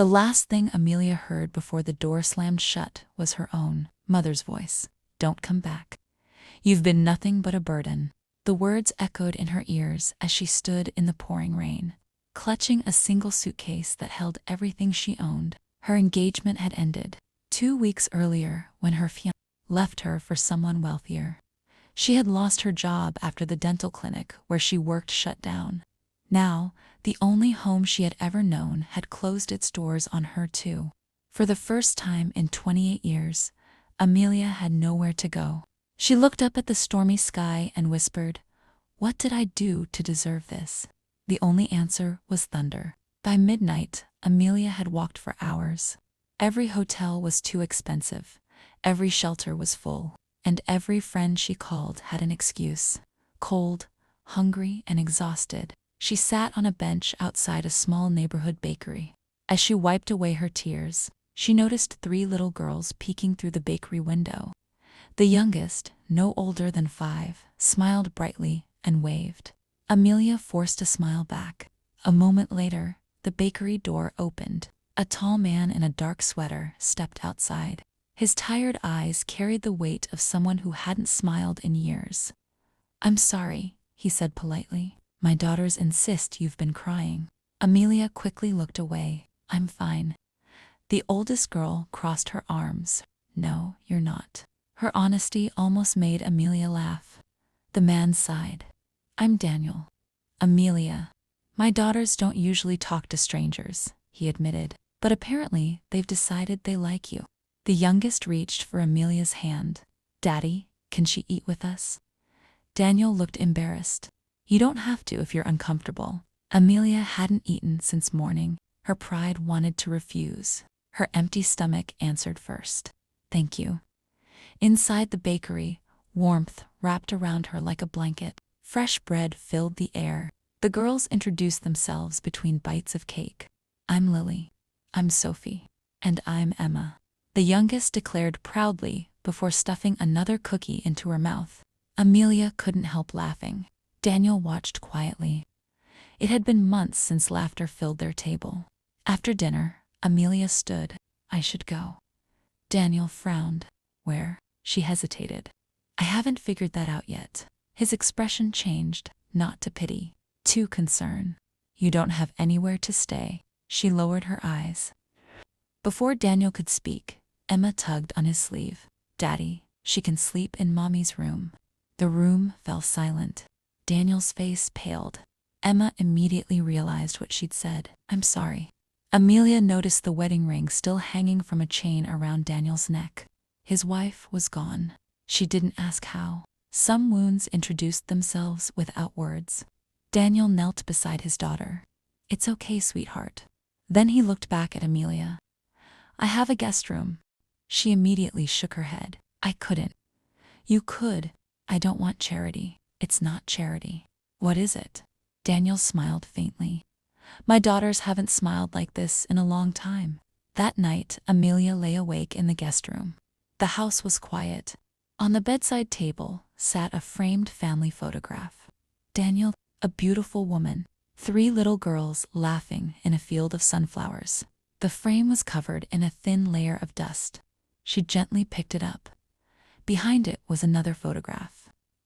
The last thing Amelia heard before the door slammed shut was her own mother's voice. "Don't come back. You've been nothing but a burden." The words echoed in her ears as she stood in the pouring rain, clutching a single suitcase that held everything she owned. Her engagement had ended 2 weeks earlier when her fiancé left her for someone wealthier. She had lost her job after the dental clinic where she worked shut down. Now, the only home she had ever known had closed its doors on her too. For the first time in 28 years, Amelia had nowhere to go. She looked up at the stormy sky and whispered, "What did I do to deserve this?" The only answer was thunder. By midnight, Amelia had walked for hours. Every hotel was too expensive, every shelter was full, and every friend she called had an excuse. Cold, hungry, and exhausted, she sat on a bench outside a small neighborhood bakery. As she wiped away her tears, she noticed 3 little girls peeking through the bakery window. The youngest, no older than 5, smiled brightly and waved. Amelia forced a smile back. A moment later, the bakery door opened. A tall man in a dark sweater stepped outside. His tired eyes carried the weight of someone who hadn't smiled in years. "I'm sorry," he said politely. "My daughters insist you've been crying." Amelia quickly looked away. "I'm fine." The oldest girl crossed her arms. "No, you're not." Her honesty almost made Amelia laugh. The man sighed. "I'm Daniel." "Amelia, my daughters don't usually talk to strangers," he admitted, "but apparently they've decided they like you." The youngest reached for Amelia's hand. "Daddy, can she eat with us?" Daniel looked embarrassed. "You don't have to if you're uncomfortable." Amelia hadn't eaten since morning. Her pride wanted to refuse. Her empty stomach answered first. "Thank you." Inside the bakery, warmth wrapped around her like a blanket. Fresh bread filled the air. The girls introduced themselves between bites of cake. "I'm Lily." "I'm Sophie." "And I'm Emma," the youngest declared proudly before stuffing another cookie into her mouth. Amelia couldn't help laughing. Daniel watched quietly. It had been months since laughter filled their table. After dinner, Amelia stood. "I should go." Daniel frowned. "Where?" She hesitated. "I haven't figured that out yet." His expression changed, not to pity, to concern. "You don't have anywhere to stay." She lowered her eyes. Before Daniel could speak, Emma tugged on his sleeve. "Daddy, she can sleep in Mommy's room." The room fell silent. Daniel's face paled. Emma immediately realized what she'd said. "I'm sorry." Amelia noticed the wedding ring still hanging from a chain around Daniel's neck. His wife was gone. She didn't ask how. Some wounds introduced themselves without words. Daniel knelt beside his daughter. "It's okay, sweetheart." Then he looked back at Amelia. "I have a guest room." She immediately shook her head. "I couldn't." "You could." "I don't want charity." "It's not charity." "What is it?" Daniel smiled faintly. "My daughters haven't smiled like this in a long time." That night, Amelia lay awake in the guest room. The house was quiet. On the bedside table sat a framed family photograph. Daniel, a beautiful woman, 3 little girls laughing in a field of sunflowers. The frame was covered in a thin layer of dust. She gently picked it up. Behind it was another photograph.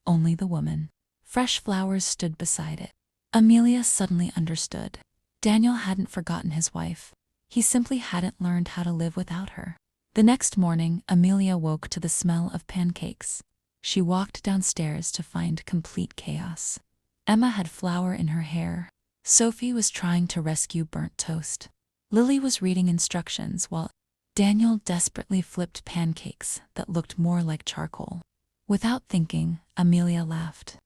Only the woman. Fresh flowers stood beside it. Amelia suddenly understood. Daniel hadn't forgotten his wife. He simply hadn't learned how to live without her. The next morning, Amelia woke to the smell of pancakes. She walked downstairs to find complete chaos. Emma had flour in her hair. Sophie was trying to rescue burnt toast. Lily was reading instructions while Daniel desperately flipped pancakes that looked more like charcoal. Without thinking, Amelia laughed.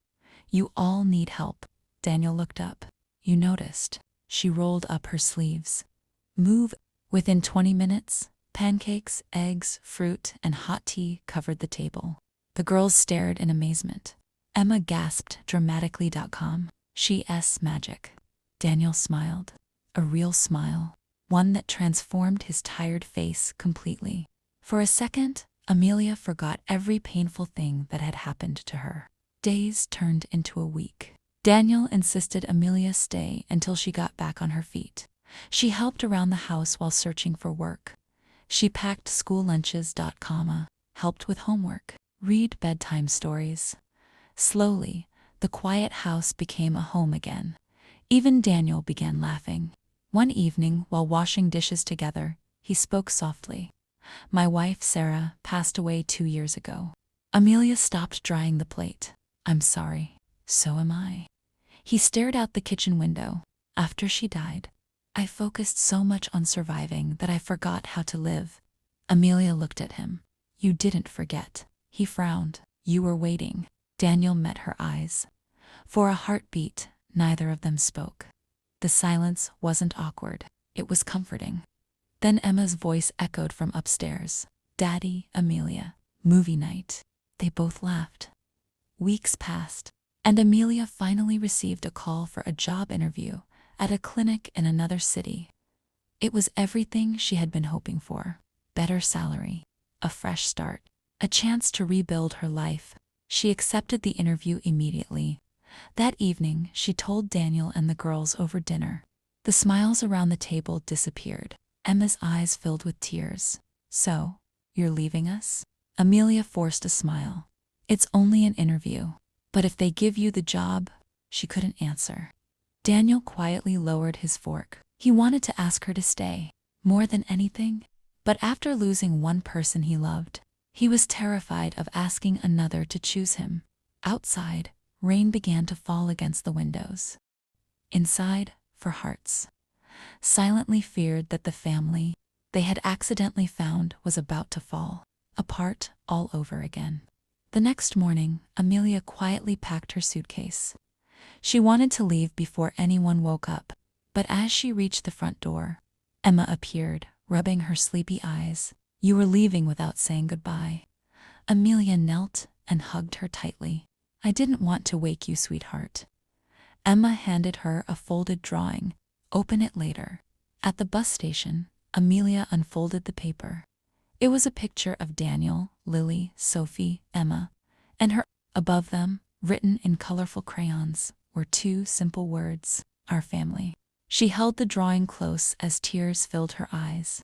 "You all need help." Daniel looked up. "You noticed." She rolled up her sleeves. "Move." Within 20 minutes, pancakes, eggs, fruit, and hot tea covered the table. The girls stared in amazement. Emma gasped dramatically.com. "She's magic." Daniel smiled. A real smile. One that transformed his tired face completely. For a second, Amelia forgot every painful thing that had happened to her. Days turned into a week. Daniel insisted Amelia stay until she got back on her feet. She helped around the house while searching for work. She packed school lunches, helped with homework, read bedtime stories. Slowly, the quiet house became a home again. Even Daniel began laughing. One evening, while washing dishes together, he spoke softly. My wife, Sarah, passed away 2 years ago. Amelia stopped drying the plate. I'm sorry. So am I. He stared out the kitchen window. After she died, I focused so much on surviving that I forgot how to live. Amelia looked at him. You didn't forget. He frowned. You were waiting. Daniel met her eyes. For a heartbeat, neither of them spoke. The silence wasn't awkward. It was comforting. Then Emma's voice echoed from upstairs. Daddy, Amelia, movie night. They both laughed. Weeks passed, and Amelia finally received a call for a job interview at a clinic in another city. It was everything she had been hoping for. Better salary, a fresh start, a chance to rebuild her life. She accepted the interview immediately. That evening, she told Daniel and the girls over dinner. The smiles around the table disappeared. Emma's eyes filled with tears. So, you're leaving us? Amelia forced a smile. It's only an interview. But if they give you the job, she couldn't answer. Daniel quietly lowered his fork. He wanted to ask her to stay, more than anything. But after losing one person he loved, he was terrified of asking another to choose him. Outside, rain began to fall against the windows. Inside, for hearts, silently feared that the family they had accidentally found was about to fall apart all over again. The next morning, Amelia quietly packed her suitcase. She wanted to leave before anyone woke up, but as she reached the front door, Emma appeared, rubbing her sleepy eyes. You were leaving without saying goodbye. Amelia knelt and hugged her tightly. I didn't want to wake you, sweetheart. Emma handed her a folded drawing. Open it later. At the bus station, Amelia unfolded the paper. It was a picture of Daniel, Lily, Sophie, Emma, and her. Above them, written in colorful crayons, were 2 simple words, our family. She held the drawing close as tears filled her eyes.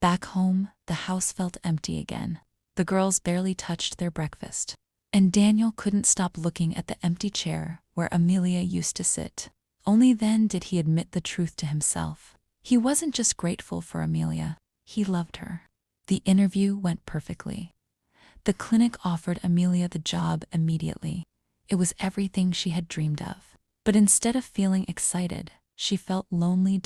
Back home, the house felt empty again. The girls barely touched their breakfast, and Daniel couldn't stop looking at the empty chair where Amelia used to sit. Only then did he admit the truth to himself. He wasn't just grateful for Amelia, he loved her. The interview went perfectly. The clinic offered Amelia the job immediately. It was everything she had dreamed of. But instead of feeling excited, she felt lonely.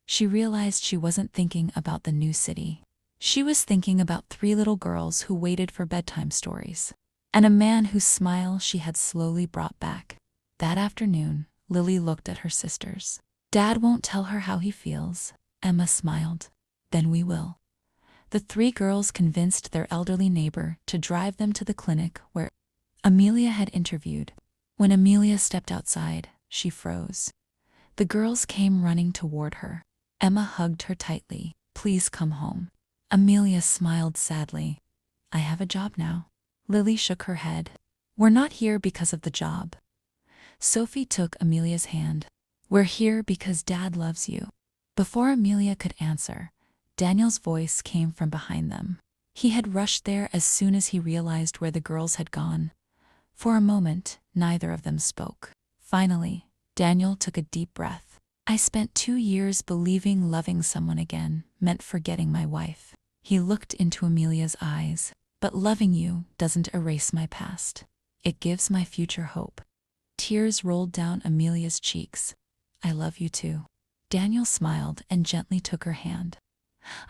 She realized she wasn't thinking about the new city. She was thinking about 3 little girls who waited for bedtime stories, and a man whose smile she had slowly brought back. That afternoon, Lily looked at her sisters. Dad won't tell her how he feels, Emma smiled. Then we will. The 3 girls convinced their elderly neighbor to drive them to the clinic where Amelia had interviewed. When Amelia stepped outside, she froze. The girls came running toward her. Emma hugged her tightly. Please come home. Amelia smiled sadly. I have a job now. Lily shook her head. We're not here because of the job. Sophie took Amelia's hand. We're here because Dad loves you. Before Amelia could answer, Daniel's voice came from behind them. He had rushed there as soon as he realized where the girls had gone. For a moment, neither of them spoke. Finally, Daniel took a deep breath. I spent 2 years believing loving someone again meant forgetting my wife. He looked into Amelia's eyes. But loving you doesn't erase my past. It gives my future hope. Tears rolled down Amelia's cheeks. I love you too. Daniel smiled and gently took her hand.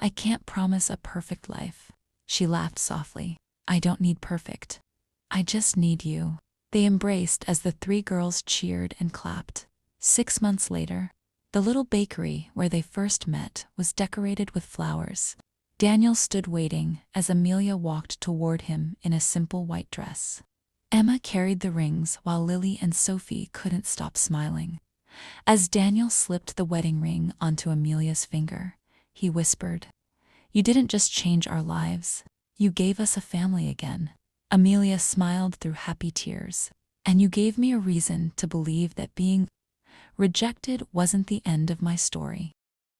I can't promise a perfect life. She laughed softly. I don't need perfect. I just need you. They embraced as the 3 girls cheered and clapped. 6 months later, the little bakery where they first met was decorated with flowers. Daniel stood waiting as Amelia walked toward him in a simple white dress. Emma carried the rings while Lily and Sophie couldn't stop smiling. As Daniel slipped the wedding ring onto Amelia's finger, he whispered, You didn't just change our lives, you gave us a family again. Amelia smiled through happy tears. And you gave me a reason to believe that being Rejected wasn't the end of my story.